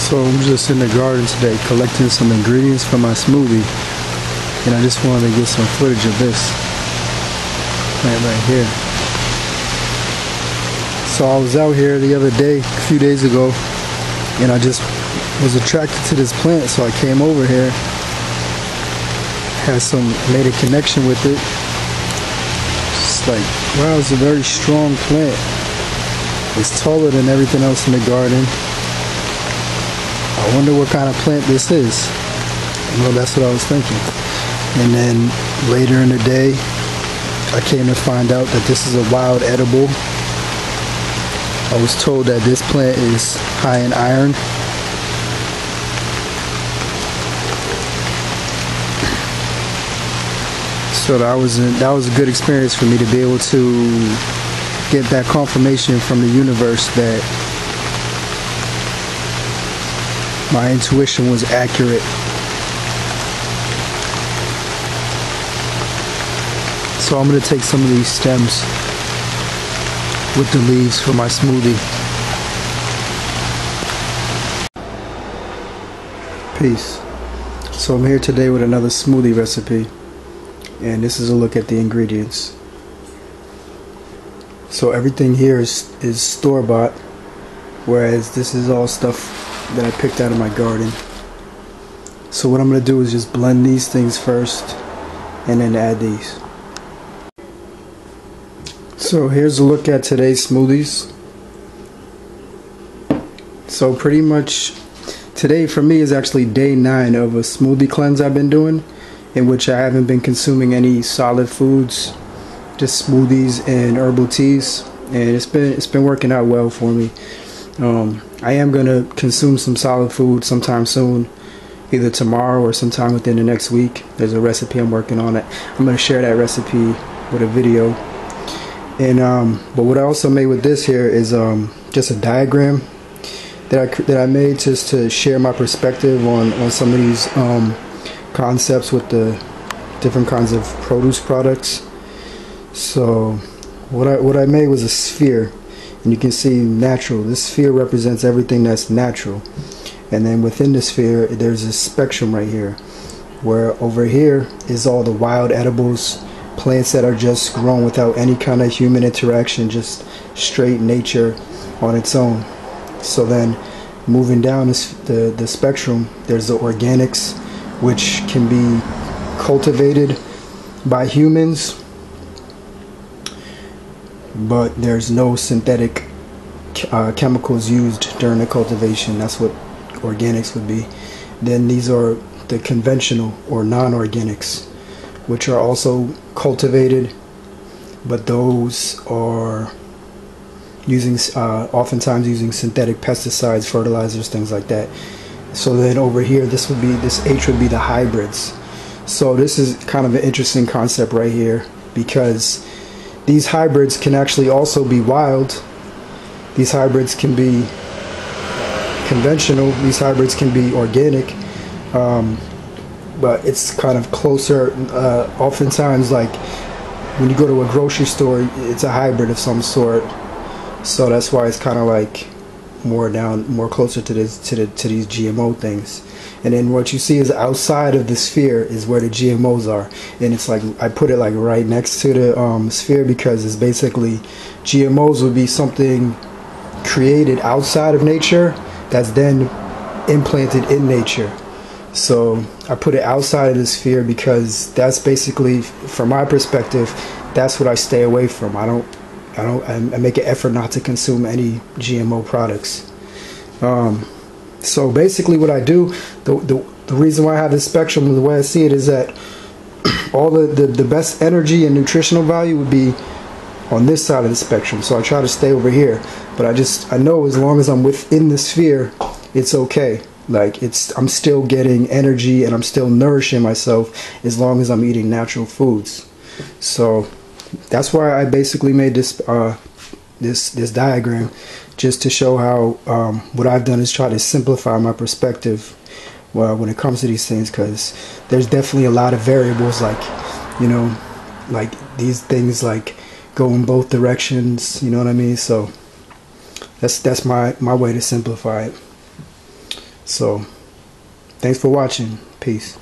So I'm just in the garden today collecting some ingredients for my smoothie, and I just wanted to get some footage of this plant right here. So I was out here the other day, a few days ago, and I just was attracted to this plant, so I came over here, made a connection with it. Just like, wow, it's a very strong plant. It's taller than everything else in the garden. I wonder what kind of plant this is. Well, that's what I was thinking. And then later in the day, I came to find out that this is a wild edible. I was told that this plant is high in iron. So that was a good experience for me to be able to get that confirmation from the universe that my intuition was accurate. So I'm going to take some of these stems with the leaves for my smoothie. Peace. So I'm here today with another smoothie recipe, and this is a look at the ingredients. So everything here is store-bought, whereas this is all stuff that I picked out of my garden. So what I'm going to do is just blend these things first and then add these. So here's a look at today's smoothies. So pretty much today for me is actually day 9 of a smoothie cleanse I've been doing, in which I haven't been consuming any solid foods, just smoothies and herbal teas, and it's been working out well for me. I am going to consume some solid food sometime soon, either tomorrow or sometime within the next week. There's a recipe I'm working on it. I'm going to share that recipe with a video. And but what I also made with this here is just a diagram that I made just to share my perspective on some of these concepts with the different kinds of produce products. So what I made was a sphere. And you can see natural. This sphere represents everything that's natural. And then within the sphere, there's a spectrum right here, where over here is all the wild edibles, plants that are just grown without any kind of human interaction, just straight nature on its own. So then moving down the spectrum, there's the organics, which can be cultivated by humans, but there's no synthetic chemicals used during the cultivation. That's what organics would be. Then these are the conventional or non-organics, which are also cultivated, but those are using oftentimes using synthetic pesticides, fertilizers, things like that. So then over here, this H would be the hybrids. So this is kind of an interesting concept right here, because these hybrids can actually also be wild. These hybrids can be conventional. These hybrids can be organic. But it's kind of closer. Oftentimes, like when you go to a grocery store, it's a hybrid of some sort. So that's why it's kind of like more closer to these GMO things. And then what you see is outside of the sphere is where the GMOs are, and it's like I put it like right next to the sphere, because it's basically GMOs would be something created outside of nature that's then implanted in nature. So I put it outside of the sphere because that's basically, from my perspective, that's what I stay away from. I make an effort not to consume any GMO products. So basically what I do, the reason why I have this spectrum, the way I see it, is that all the best energy and nutritional value would be on this side of the spectrum. So I try to stay over here, but I know as long as I'm within the sphere, it's okay. Like I'm still getting energy and I'm still nourishing myself as long as I'm eating natural foods. So that's why I basically made this this diagram, just to show how what I've done is try to simplify my perspective when it comes to these things, because there's definitely a lot of variables, like, you know, like these things like go in both directions, you know what I mean? So that's my way to simplify it. So thanks for watching. Peace.